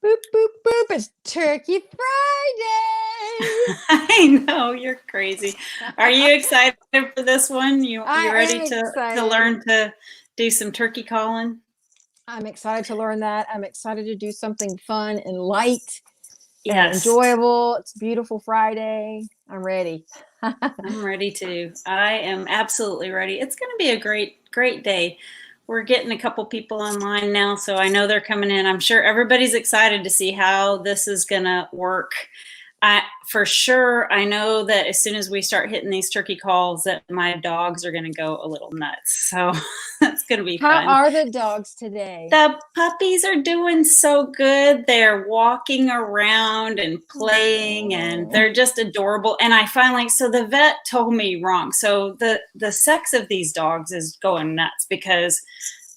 Boop, boop, boop. It's Turkey Friday. I know, you're crazy. Are you excited for this one? You I am ready to excited. learn to do some turkey calling? I'm excited to learn that. I'm excited to do something fun and light and Yes, enjoyable. It's a beautiful Friday. I'm ready. I'm ready to. I am absolutely ready. It's going to be a great day. We're getting a couple people online now, so I know they're coming in. I'm sure everybody's excited to see how this is going to work. For sure, I know that as soon as we start hitting these turkey calls, that my dogs are going to go a little nuts. So that's going to be How fun. are the dogs today? The puppies are doing so good. They're walking around and playing and Oh. they're just adorable. And so the vet told me wrong. So the sex of these dogs is going nuts because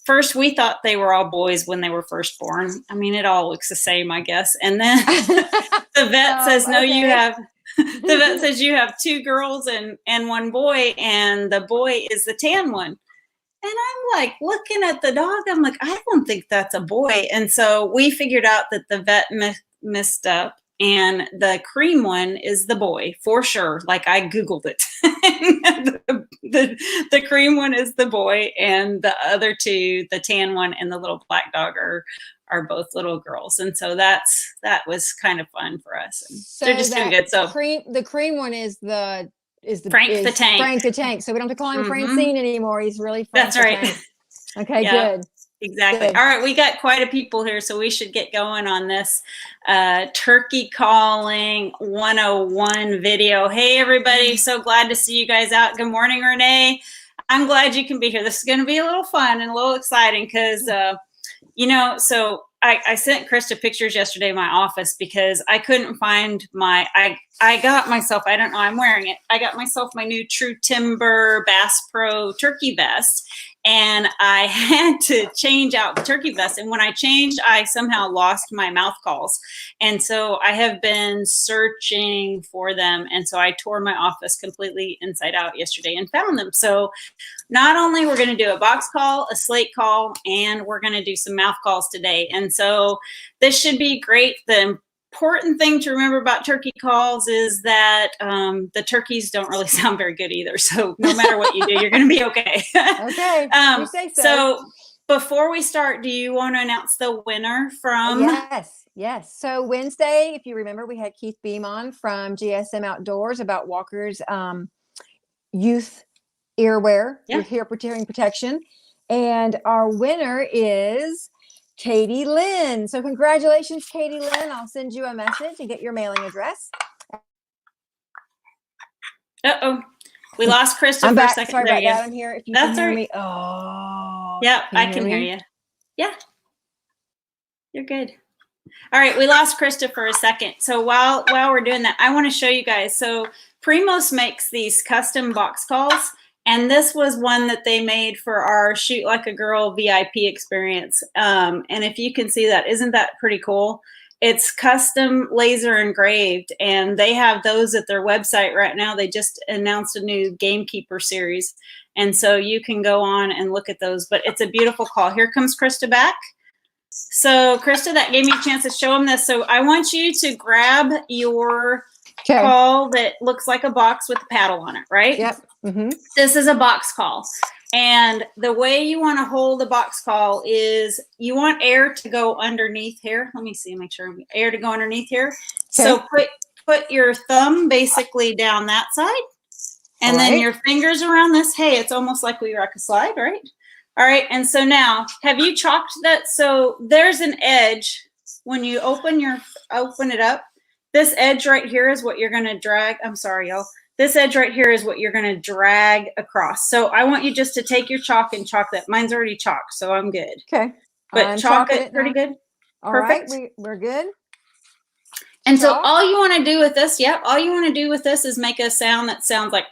first we thought they were all boys when they were first born. I mean, it all looks the same, I guess. And then the vet says, no, you Okay. have the vet says you have two girls and one boy, and the boy is the tan one. And I'm like looking at the dog. I'm like, I don't think that's a boy. And so we figured out that the vet messed up, and the cream one is the boy for sure. Like I Googled it. the cream one is the boy, and the other two, the tan one and the little black dog, are both little girls. And so that was kind of fun for us. And they're So just doing that good. So the cream one is Frank the Tank. Frank the Tank. So we don't have to call him Mm-hmm. Francine anymore. He's really Frank That's the right. Tank. Okay, Yeah. good. Exactly. Good. All right, we got quite a people here, so we should get going on this turkey calling 101 video. Hey, everybody, so glad to see you guys out. Good morning, Renee. I'm glad you can be here. This is going to be a little fun and a little exciting because, so I sent Krista pictures yesterday in my office because I couldn't find I got myself, I don't know, I'm wearing it. I got myself my new True Timber Bass Pro turkey vest, and I had to change out the turkey vest. And when I changed, I somehow lost my mouth calls. And so I have been searching for them. And so I tore my office completely inside out yesterday and found them. So not only we're going to do a box call, a slate call, and we're going to do some mouth calls today. And so this should be great. The important thing to remember about turkey calls is that the turkeys don't really sound very good either. So no matter what you do, you're going to be okay. Okay, you say so. So before we start, do you want to announce the winner from? Yes. So Wednesday, if you remember, we had Keith Beam on from GSM Outdoors about Walker's youth earwear, Yeah. hearing protection. And our winner is Katie Lynn. So congratulations, Katie Lynn. I'll send you a message and get your mailing address. Uh-oh. We lost Krista I'm for back. a second. Sorry There about you go. that. I'm here. If you That's can hear all right. me. Oh. Yeah, I can hear you. Yeah. You're good. All right, we lost Krista for a second. So while we're doing that, I want to show you guys. So Primos makes these custom box calls, and this was one that they made for our Shoot Like a Girl VIP experience. And if you can see that, isn't that pretty cool? It's custom laser engraved, and they have those at their website right now. They just announced a new Gamekeeper series, and so you can go on and look at those. But it's a beautiful call. Here comes Krista back. So, Krista, that gave me a chance to show them this. So I want you to grab your call that looks like a box with a paddle on it, right? Yep. Mm-hmm. This is a box call. And the way you want to hold the box call is you want air to go underneath here. Let me see, make sure air to go underneath here. Okay. So put your thumb basically down that side, and then your fingers around this. Hey, it's almost like we rock a slide, right? All right, and so now, have you chalked that? So there's an edge when you open it up. This edge right here is what you're going to drag. I'm sorry, y'all. This edge right here is what you're going to drag across. So I want you just to take your chalk and chalk that. Mine's already chalked, so I'm good. Okay. But chalk it pretty good. All right, we're good. And so all you want to do with this, all you want to do with this is make a sound that sounds like.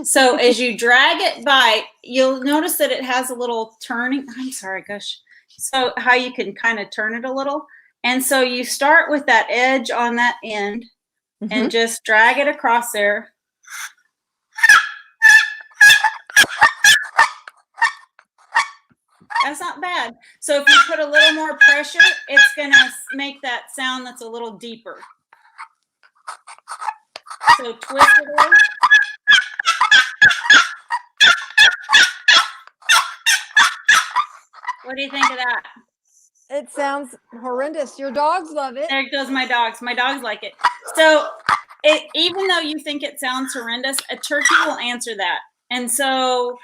So as you drag it by, you'll notice that it has a little turning. I'm sorry, gosh. So how you can kind of turn it a little. And so you start with that edge on that end and just drag it across there. That's not bad. So if you put a little more pressure, it's going to make that sound that's a little deeper. So twist it over. What do you think of that? It sounds horrendous. Your dogs love it. There goes my dogs. My dogs like it. So even though you think it sounds horrendous, a turkey will answer that. And so,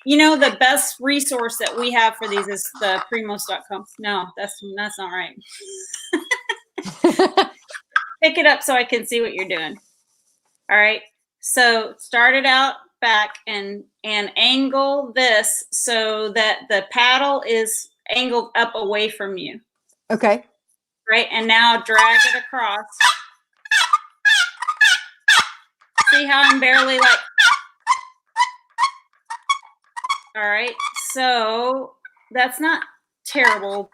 you know, the best resource that we have for these is the primos.com. No, that's not right. Pick it up so I can see what you're doing. All right. So start it out back and angle this so that the paddle is angled up away from you. Okay. Right. And now drag it across. See how I'm barely like. All right. So that's not terrible.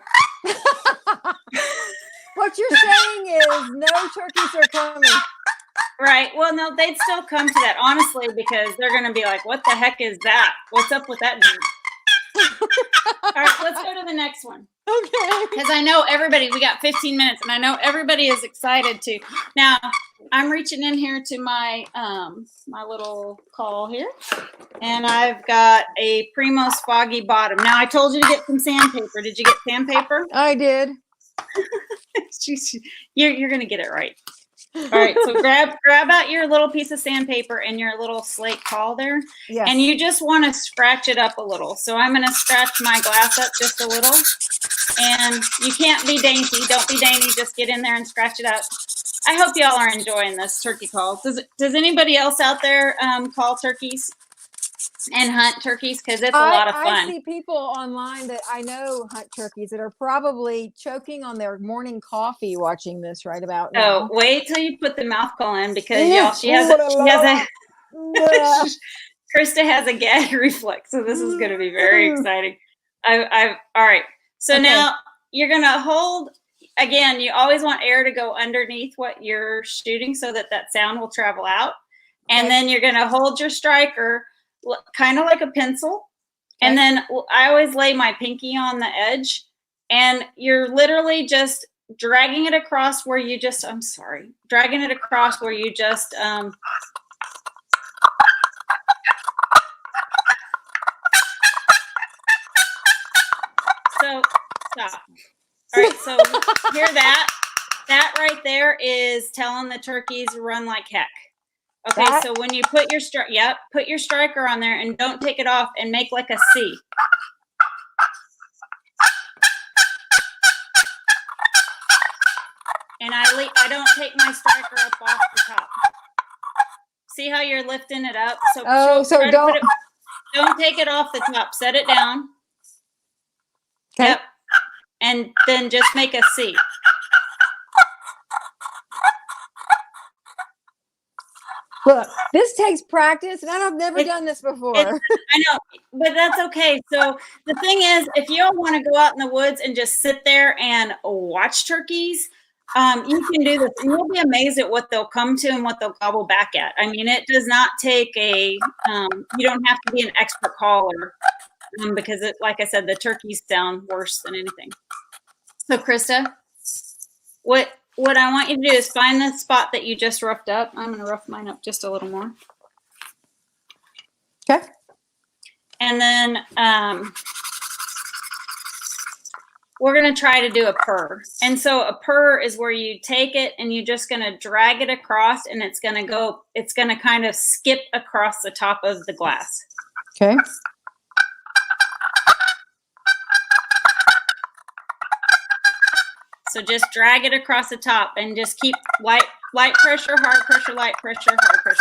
What you're saying is no turkeys are coming. Right. Well, no, they'd still come to that, honestly, because they're going to be like, what the heck is that? What's up with that dude? All right, let's go to the next one. Okay. Because I know everybody, we got 15 minutes, and I know everybody is excited to. Now, I'm reaching in here to my my little call here, and I've got a Primos Foggy Bottom. Now, I told you to get some sandpaper. Did you get sandpaper? I did. You're going to get it right. All right, so grab out your little piece of sandpaper and your little slate caul there. Yes. And you just want to scratch it up a little. So I'm going to scratch my glass up just a little. And you can't be dainty. Don't be dainty. Just get in there and scratch it up. I hope y'all are enjoying this turkey call. Does anybody else out there call turkeys and hunt turkeys? Because it's a lot of fun. I see people online that I know hunt turkeys that are probably choking on their morning coffee watching this right about now. Oh, wait till you put the mouth call in because y'all, she has a Krista has a gag reflex, so this is going to be very exciting. All right. So Okay. now you're going to hold. Again, you always want air to go underneath what you're shooting so that sound will travel out. And then you're going to hold your striker kind of like a pencil. And then I always lay my pinky on the edge. And you're literally just dragging it across where you just, dragging it across where you just, so stop. All right, so hear that? That right there is telling the turkeys run like heck. Okay, so when you put your put your striker on there and don't take it off and make like a C. And I don't take my striker up off the top. See how you're lifting it up? So don't take it off the top. Set it down. Okay. Yep. And then just make a C. Look, this takes practice, and I've never done this before. I know, but that's okay. So the thing is, if you all want to go out in the woods and just sit there and watch turkeys, you can do this, and you'll be amazed at what they'll come to and what they'll gobble back at. I mean, it does not take you don't have to be an expert caller because, like I said, the turkeys sound worse than anything. So, Krista, what I want you to do is find the spot that you just roughed up. I'm going to rough mine up just a little more. Okay. And then we're going to try to do a purr. And so a purr is where you take it and you're just going to drag it across, and it's going to kind of skip across the top of the glass. Okay. So just drag it across the top and just keep light pressure, hard pressure, light pressure, hard pressure.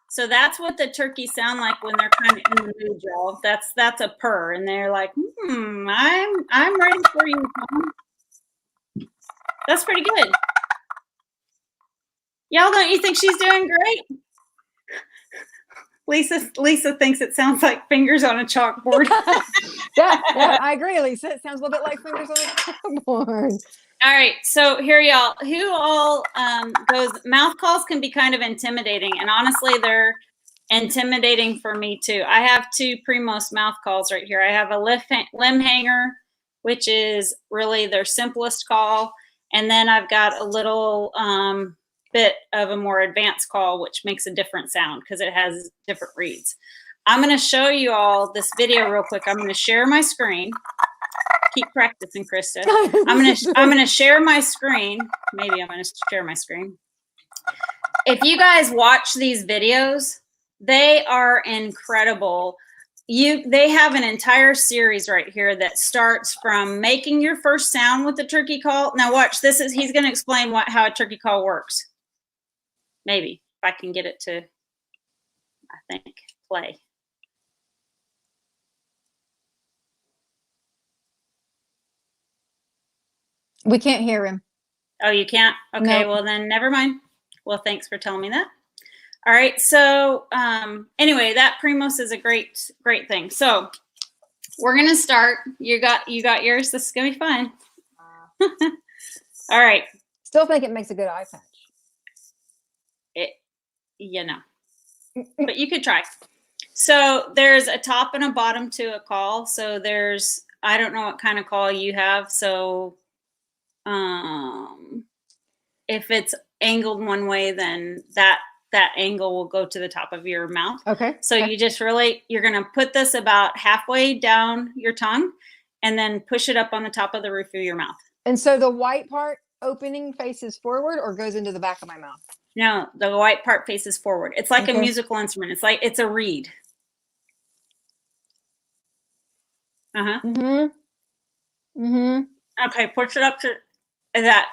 So that's what the turkeys sound like when they're kind of in the mood, y'all. That's a purr, and they're like, I'm ready for you, Tom. That's pretty good. Y'all, don't you think she's doing great? Lisa thinks it sounds like fingers on a chalkboard. Yeah, I agree, Lisa. It sounds a little bit like fingers on a chalkboard. All right, so here, y'all. Who all goes? Mouth calls can be kind of intimidating, and honestly, intimidating for me too. I have 2 Primos mouth calls right here. I have a limb hanger, which is really their simplest call. And then I've got a little bit of a more advanced call, which makes a different sound because it has different reeds. I'm going to show you all this video real quick. I'm going to share my screen. Keep practicing, Krista. I'm going to share my screen. Maybe I'm going to share my screen. If you guys watch these videos, they are incredible. They have an entire series right here that starts from making your first sound with the turkey call. Now watch, he's going to explain how a turkey call works. Maybe if I can get it to, I think, play. We can't hear him. Oh, you can't? Okay, Nope. Well then never mind. Well, thanks for telling me that. All right, so anyway, that Primos is a great thing. So we're gonna start. You got yours. This is gonna be fun. All right. Still think it makes a good eye patch. But you could try. So there's a top and a bottom to a call. So I don't know what kind of call you have. So if it's angled one way, then that angle will go to the top of your mouth. Okay. So you just you're going to put this about halfway down your tongue and then push it up on the top of the roof of your mouth. And so the white part opening faces forward or goes into the back of my mouth? No, the white part faces forward. It's like Okay. a musical instrument. It's a reed. Uh-huh. Mm-hmm. Mm-hmm. Okay, push it up to, is that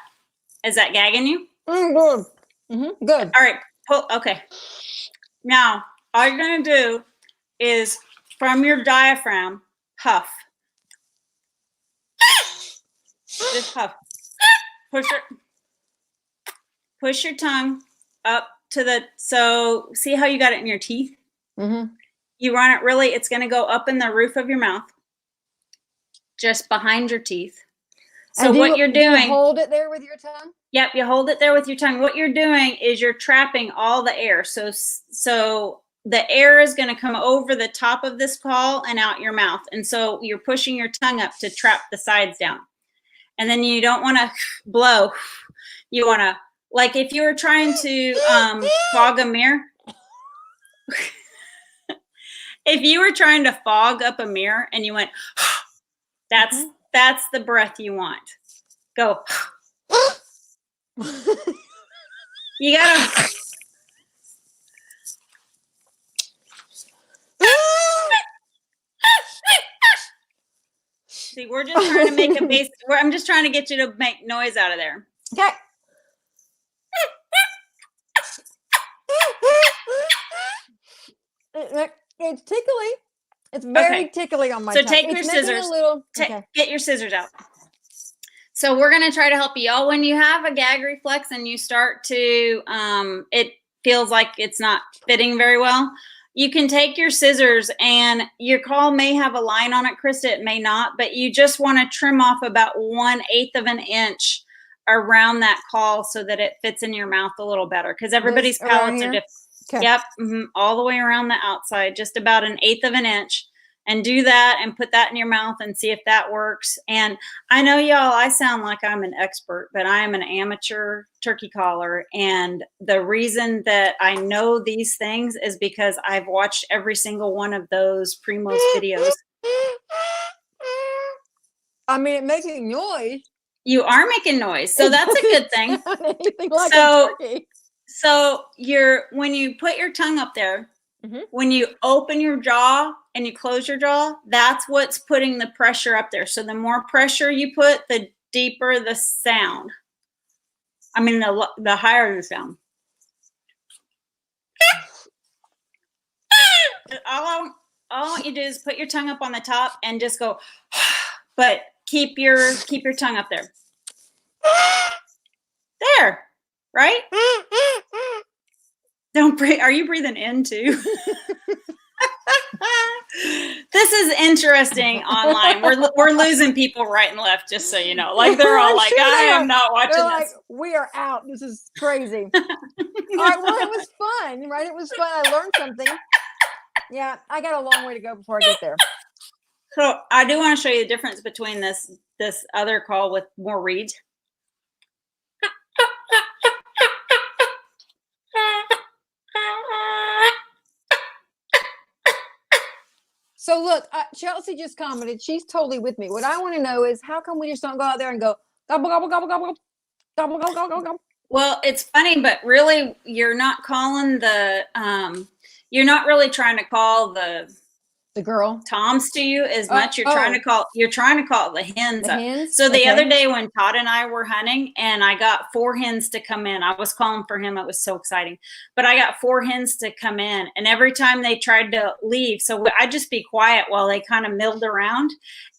gagging you? Good. Mm-hmm. Good. All right. Okay. Now, all you're going to do is from your diaphragm, puff. Just puff. Push your tongue up to so see how you got it in your teeth? Mm-hmm. You run it it's going to go up in the roof of your mouth, just behind your teeth. So what you're doing, you hold it there with your tongue? Yep, you hold it there with your tongue. What you're doing is you're trapping all the air. So the air is going to come over the top of this call and out your mouth. And so you're pushing your tongue up to trap the sides down. And then you don't want to blow. You want to, like if you were trying to fog a mirror. If you were trying to fog up a mirror and you went, that's the breath you want. Go. You gotta. See, we're just trying to make a base. I'm just trying to get you to make noise out of there. Okay. It's tickly. It's very tickly on my tongue. So take your scissors. Get your scissors out. So we're going to try to help you all. When you have a gag reflex and you start to, it feels like it's not fitting very well, you can take your scissors and your call may have a line on it, Krista, it may not, but you just want to trim off about 1/8 of an inch around that call so that it fits in your mouth a little better because everybody's palates are different. Okay. Yep, all the way around the outside, just about 1/8 of an inch. And do that and put that in your mouth and see if that works. And I know y'all, I sound like I'm an expert, but I am an amateur turkey caller. And the reason that I know these things is because I've watched every single one of those Primos videos. I mean, it's making noise. You are making noise. So that's a good thing. Anything like a turkey. So when you put your tongue up there, when you open your jaw and you close your jaw, that's what's putting the pressure up there. So the more pressure you put, the deeper the sound. I mean, the higher the sound. All I want you to do is put your tongue up on the top and just go, but keep your tongue up there. There, right? Don't breathe. Are you breathing in too? This is interesting online. We're losing people right and left, just so you know. Like they're all I'm like, sure I they are. am not watching They're like, this. we are out. This is crazy. All right. Well, it was fun, right? It was fun. I learned something. Yeah, I got a long way to go before I get there. So I do want to show you the difference between this other call with more reeds. So look, Chelsea just commented. She's totally with me. What I want to know is how come we just don't go out there and go gobble gobble gobble gobble gobble gobble gobble gobble. Well, it's funny, but really, you're not calling the. You're not really trying to call the girl toms to you as much. You're trying to call the hens the up. hens. So the Okay. other day when Todd and I were hunting and I got 4 hens to come in, I was calling for him. It was so exciting, but I got 4 hens to come in, and every time they tried to leave, so I'd just be quiet while they kind of milled around.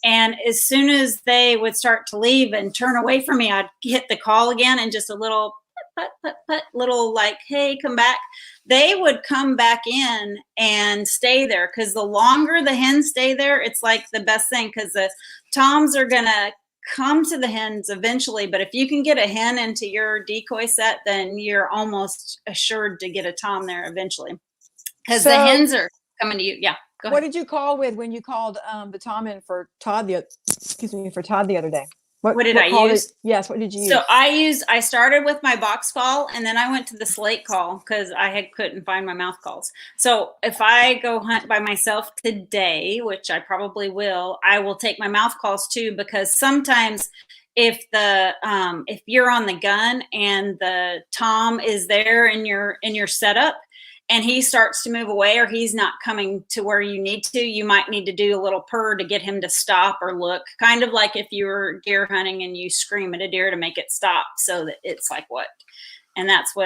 And as soon as they would start to leave and turn away from me, I'd hit the call again and just a little put, put, put, little like, hey, come back. They would come back in and stay there, because the longer the hens stay there, it's like the best thing, because the toms are going to come to the hens eventually. But if you can get a hen into your decoy set, then you're almost assured to get a tom there eventually, because the hens are coming to you. Yeah. Go ahead. What did you call with when you called the tom in for Todd the other day? What did I use? Yes. What did you use? So I started with my box call, and then I went to the slate call because I couldn't find my mouth calls. So if I go hunt by myself today, which I probably will, I will take my mouth calls too, because sometimes if you're on the gun and the tom is there in your setup, and he starts to move away, or he's not coming to where you need to, you might need to do a little purr to get him to stop or look, kind of like if you were deer hunting and you scream at a deer to make it stop, so that it's like what. And that's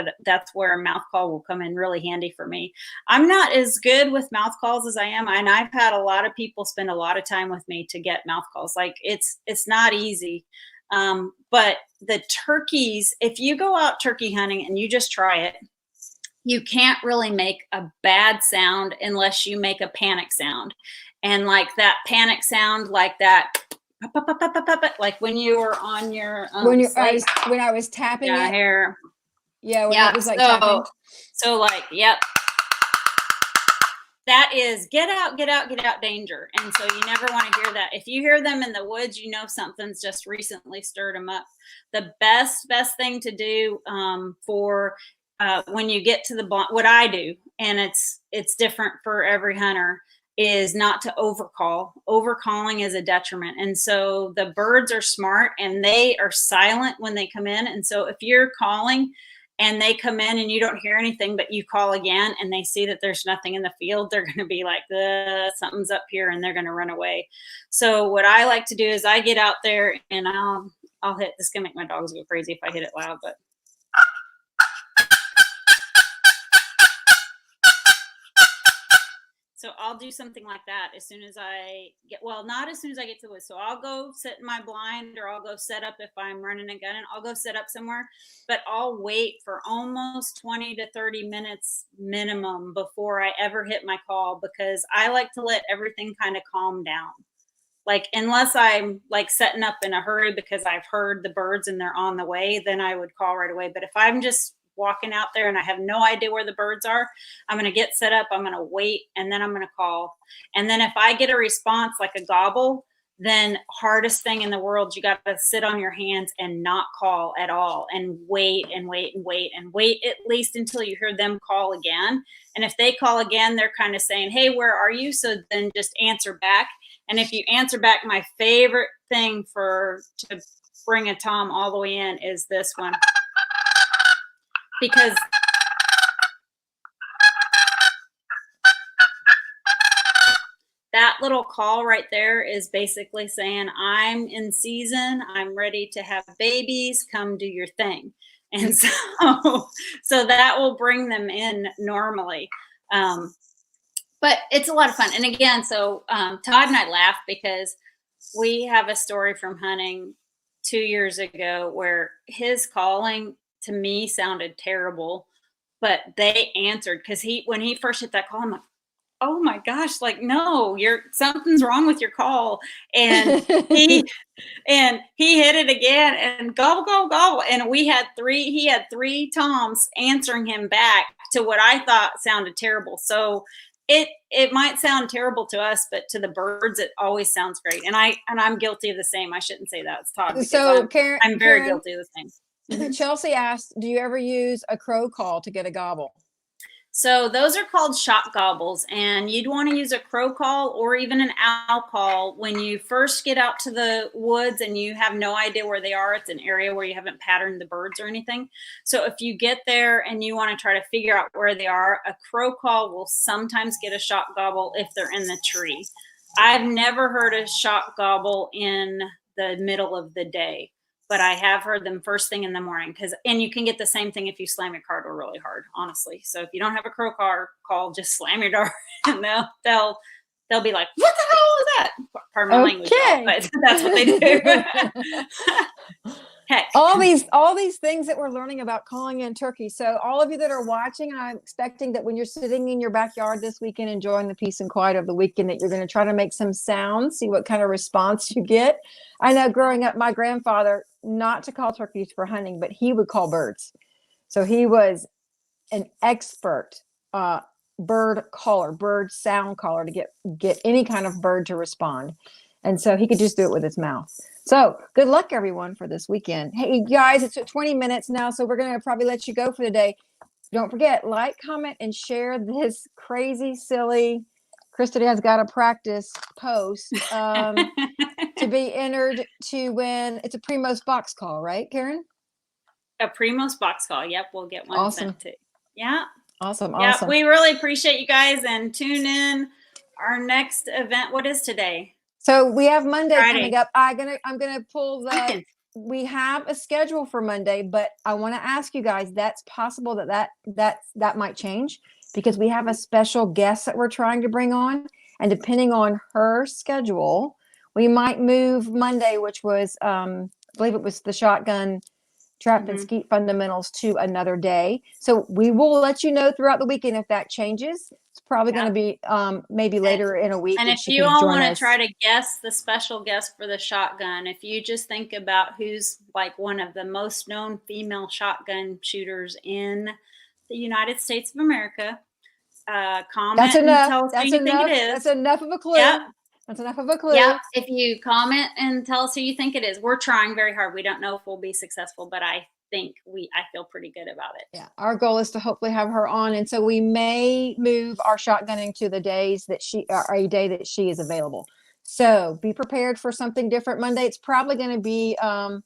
where a mouth call will come in really handy for me. I'm not as good with mouth calls as I am, and I've had a lot of people spend a lot of time with me to get mouth calls. Like it's not easy. But the turkeys, if you go out turkey hunting and you just try it, you can't really make a bad sound unless you make a panic sound. And like that panic sound, like that, like when you were on your when I was tapping it. Here. Yeah, when it was like tapping. So like, yep. That is get out danger. And so you never want to hear that. If you hear them in the woods, you know something's just recently stirred them up. The best thing to do for when you get to the blind, what I do, and it's different for every hunter, is not to overcall. Overcalling is a detriment. And so the birds are smart and they are silent when they come in. And so if you're calling and they come in and you don't hear anything, but you call again and they see that there's nothing in the field, they're going to be like, something's up here, and they're going to run away. So what I like to do is I get out there and I'll hit, this is going to make my dogs go crazy if I hit it loud, but so I'll do something like that as soon as I get, well, not as soon as I get to the woods. So I'll go sit in my blind, or I'll go set up if I'm running a gun, and I'll go set up somewhere, but I'll wait for almost 20 to 30 minutes minimum before I ever hit my call, because I like to let everything kind of calm down. Like, unless I'm like setting up in a hurry because I've heard the birds and they're on the way, then I would call right away. But if I'm just walking out there and I have no idea where the birds are, I'm going to get set up, I'm going to wait, and then I'm going to call. And then if I get a response like a gobble, then hardest thing in the world, you got to sit on your hands and not call at all, and wait and wait and wait and wait at least until you hear them call again. And if they call again, they're kind of saying, hey, where are you? So then just answer back. And if you answer back, my favorite thing to bring a tom all the way in is this one. Because that little call right there is basically saying, I'm in season, I'm ready to have babies, come do your thing. And so that will bring them in normally. But it's a lot of fun. And again, so Todd and I laugh because we have a story from hunting 2 years ago where his calling to me sounded terrible, but they answered, because when he first hit that call, I'm like, oh my gosh, like, no, something's wrong with your call. And he hit it again and gobble, gobble, gobble. And he had three toms answering him back to what I thought sounded terrible. So it might sound terrible to us, but to the birds, it always sounds great. And I'm guilty of the same. I shouldn't say that. It's Todd. Because So I'm very guilty of the same. Chelsea asked, do you ever use a crow call to get a gobble? So those are called shot gobbles, and you'd want to use a crow call or even an owl call when you first get out to the woods and you have no idea where they are. It's an area where you haven't patterned the birds or anything. So if you get there and you want to try to figure out where they are, a crow call will sometimes get a shot gobble if they're in the tree. I've never heard a shot gobble in the middle of the day, but I have heard them first thing in the morning. And you can get the same thing if you slam your car door really hard, honestly. So if you don't have a crow call, just slam your door, and they'll be like, "What the hell is that?" Pardon my language, y'all, but that's what they do. Heck. All these things that we're learning about calling in turkey. So all of you that are watching, I'm expecting that when you're sitting in your backyard this weekend, enjoying the peace and quiet of the weekend, that you're going to try to make some sounds, see what kind of response you get. I know growing up, my grandfather, not to call turkeys for hunting, but he would call birds. So he was an expert bird caller, bird sound caller, to get any kind of bird to respond. And so he could just do it with his mouth. So good luck, everyone, for this weekend. Hey, guys, it's 20 minutes now, so we're going to probably let you go for the day. Don't forget, like, comment, and share this crazy, silly Krista has got to practice post to be entered to win. It's a Primos box call, right, Karen? A Primos box call. Yep, we'll get one sent to. Yeah. Awesome. Yeah, we really appreciate you guys, and tune in. Our next event, what is today? So we have Monday Friday. coming up. I'm gonna pull we have a schedule for Monday, but I want to ask you guys, that's possible that might change, because we have a special guest that we're trying to bring on, and depending on her schedule, we might move Monday, which was I believe it was the shotgun trap and skeet fundamentals, to another day. So we will let you know throughout the weekend if that changes. It's probably going to be maybe later in a week. And if you all want to try to guess the special guest for the shotgun, if you just think about who's like one of the most known female shotgun shooters in the United States of America, comment and tell us who you think it is. That's enough of a clue. Yep. That's enough of a clue. Yeah, if you comment and tell us who you think it is. We're trying very hard. We don't know if we'll be successful, but I feel pretty good about it. Yeah, our goal is to hopefully have her on, and so we may move our shotgunning to the days that a day that she is available. So be prepared for something different Monday. It's probably going to be how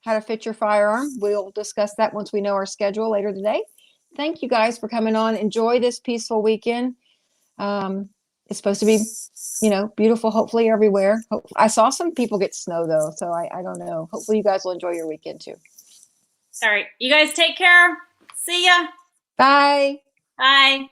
to fit your firearm. We'll discuss that once we know our schedule later today. Thank you guys for coming on. Enjoy this peaceful weekend. It's supposed to be, beautiful, hopefully everywhere. I saw some people get snow though, so I don't know. Hopefully you guys will enjoy your weekend too. All right. You guys take care. See ya. Bye. Bye.